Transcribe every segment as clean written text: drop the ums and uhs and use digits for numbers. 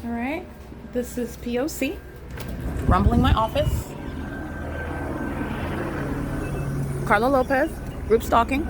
All right, this is P.O.C. rumbling my office. Carla Lopez, group stalking.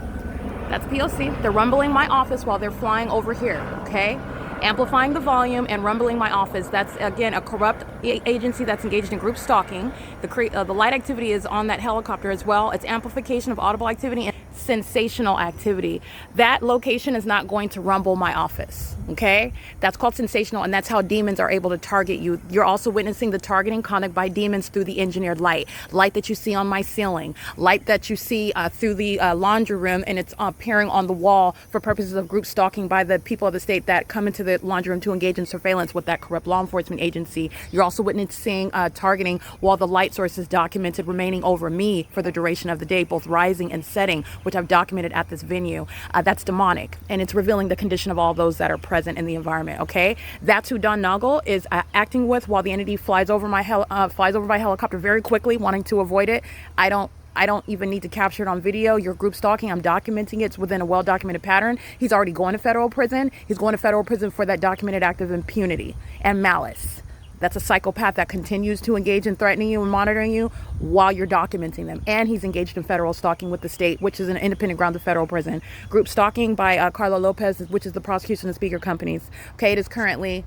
That's P.O.C. They're rumbling my office while they're flying over here, okay? Amplifying the volume and rumbling my office. That's, again, a corrupt agency that's engaged in group stalking. The light activity is on that helicopter as well. It's amplification of audible activity and sensational activity. That location is not going to rumble my office, okay? That's called sensational, and that's how demons are able to target you. You're also witnessing the targeting conduct by demons through the engineered light. Light that you see on my ceiling. Light that you see through the laundry room, and it's appearing on the wall for purposes of group stalking by the people of the state that come into the laundry room to engage in surveillance with that corrupt law enforcement agency. You're also witnessing targeting while the light source is documented remaining over me for the duration of the day, both rising and setting, which I've documented at this venue. That's demonic, and it's revealing the condition of all those that are present in the environment, okay? That's who Don Noggle is acting with while the entity flies over my helicopter very quickly, wanting to avoid it. I don't even need to capture it on video. You're group stalking. I'm documenting it. It's within a well-documented pattern. He's already going to federal prison. He's going to federal prison for that documented act of impunity and malice. That's a psychopath that continues to engage in threatening you and monitoring you while you're documenting them. And he's engaged in federal stalking with the state, which is an independent ground of federal prison. Group stalking by Carla Lopez, which is the prosecution and speaker companies. Okay, it is currently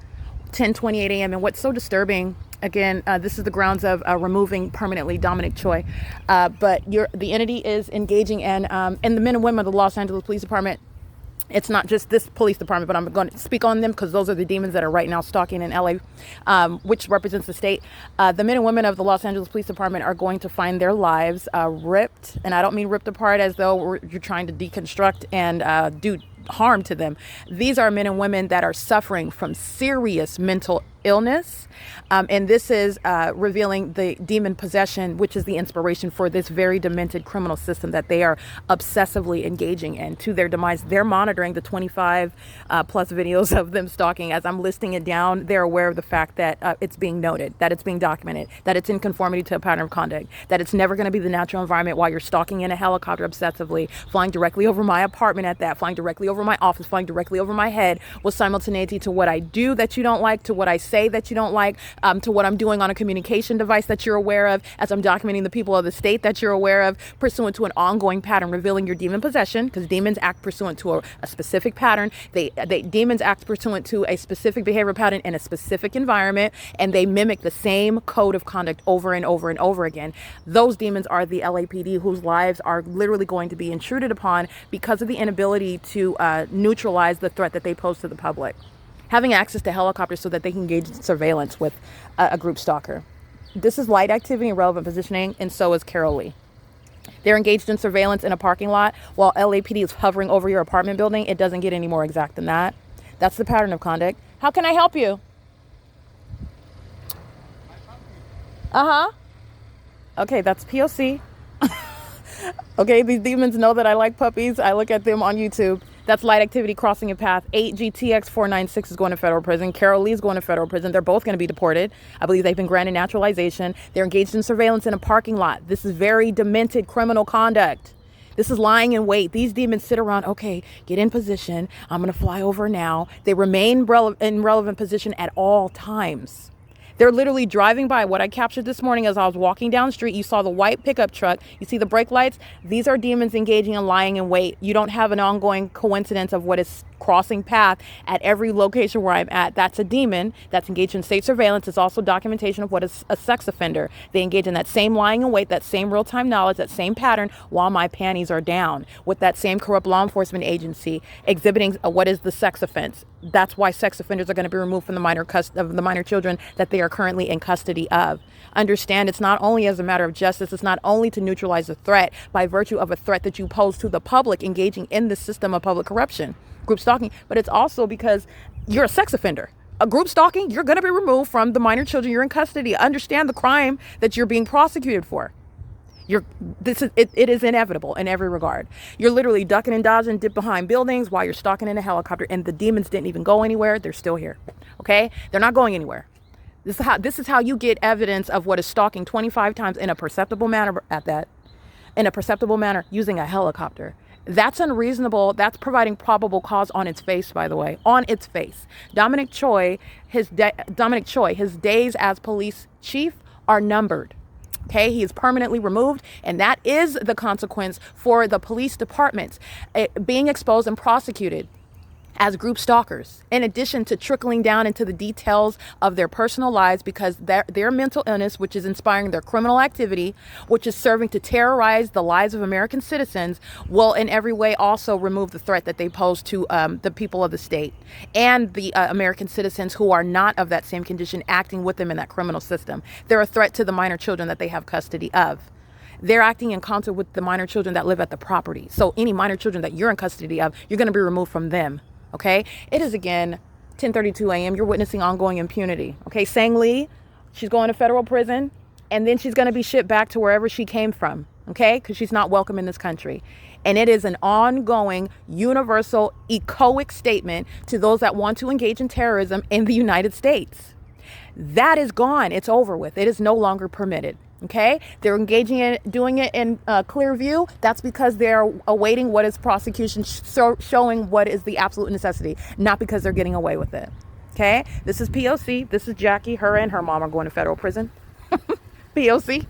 10:28 a.m. And what's so disturbing, again, this is the grounds of removing permanently Dominic Choi. But the entity is engaging and the men and women of the Los Angeles Police Department. It's not just this police department, but I'm going to speak on them because those are the demons that are right now stalking in LA, which represents the state. The men and women of the Los Angeles Police Department are going to find their lives ripped. And I don't mean ripped apart as though you're trying to deconstruct and do harm to them. These are men and women that are suffering from serious mental illness. And this is revealing the demon possession, which is the inspiration for this very demented criminal system that they are obsessively engaging in to their demise. They're monitoring the 25 plus videos of them stalking. As I'm listing it down, they're aware of the fact that it's being noted, that it's being documented, that it's in conformity to a pattern of conduct, that it's never going to be the natural environment while you're stalking in a helicopter obsessively, flying directly over my apartment at that, flying directly over my office, flying directly over my head with simultaneity to what I do that you don't like, to what I say that you don't like, to what I'm doing on a communication device that you're aware of, as I'm documenting the people of the state that you're aware of, pursuant to an ongoing pattern, revealing your demon possession, because demons act pursuant to a specific pattern. Demons act pursuant to a specific behavior pattern in a specific environment, and they mimic the same code of conduct over and over and over again. Those demons are the LAPD, whose lives are literally going to be intruded upon because of the inability to neutralize the threat that they pose to the public. Having access to helicopters so that they can engage in surveillance with a group stalker. This is light activity and relevant positioning, and so is Carol Lee. They're engaged in surveillance in a parking lot while LAPD is hovering over your apartment building. It doesn't get any more exact than that. That's the pattern of conduct. How can I help you? Okay, that's P.O.C. Okay, these demons know that I like puppies. I look at them on YouTube. That's light activity crossing a path. 8GTX496 is going to federal prison. Carol Lee is going to federal prison. They're both going to be deported. I believe they've been granted naturalization. They're engaged in surveillance in a parking lot. This is very demented criminal conduct. This is lying in wait. These demons sit around, okay, get in position. I'm going to fly over now. They remain in relevant position at all times. They're literally driving by. What I captured this morning as I was walking down the street, you saw the white pickup truck. You see the brake lights. These are demons engaging in lying in wait. You don't have an ongoing coincidence of what is crossing path at every location where I'm at. That's a demon that's engaged in state surveillance. It's also documentation of what is a sex offender. They engage in that same lying in wait, that same real-time knowledge, that same pattern while my panties are down with that same corrupt law enforcement agency exhibiting what is the sex offense. That's why sex offenders are going to be removed from the minor children that they are currently in custody of. Understand, it's not only as a matter of justice, it's not only to neutralize a threat by virtue of a threat that you pose to the public engaging in the system of public corruption, group stalking, but it's also because you're a sex offender. A group stalking, you're going to be removed from the minor children you're in custody. Understand the crime that you're being prosecuted for. It is inevitable in every regard. You're literally ducking and dodging, dip behind buildings while you're stalking in a helicopter, and the demons didn't even go anywhere. They're still here. Okay? They're not going anywhere. This is how you get evidence of what is stalking 25 times in a perceptible manner at that. In a perceptible manner using a helicopter. That's unreasonable. That's providing probable cause on its face, by the way, on its face. Dominic Choi, his days as police chief are numbered. Okay, he is permanently removed, and that is the consequence for the police departments being exposed and prosecuted as group stalkers, in addition to trickling down into the details of their personal lives, because their mental illness, which is inspiring their criminal activity, which is serving to terrorize the lives of American citizens, will in every way also remove the threat that they pose to the people of the state and the American citizens who are not of that same condition, acting with them in that criminal system. They're a threat to the minor children that they have custody of. They're acting in concert with the minor children that live at the property. So any minor children that you're in custody of, you're going to be removed from them. Okay, it is again 10:32 a.m. You're witnessing ongoing impunity. Okay, Sang Lee, she's going to federal prison, and then she's going to be shipped back to wherever she came from. Okay, because she's not welcome in this country. And it is an ongoing, universal, echoic statement to those that want to engage in terrorism in the United States. That is gone. It's over with. It is no longer permitted. Okay, they're engaging in doing it in clear view. That's because they're awaiting what is prosecution showing what is the absolute necessity, not because they're getting away with it. Okay, this is P.O.C. This is Jackie. Her and her mom are going to federal prison. P.O.C.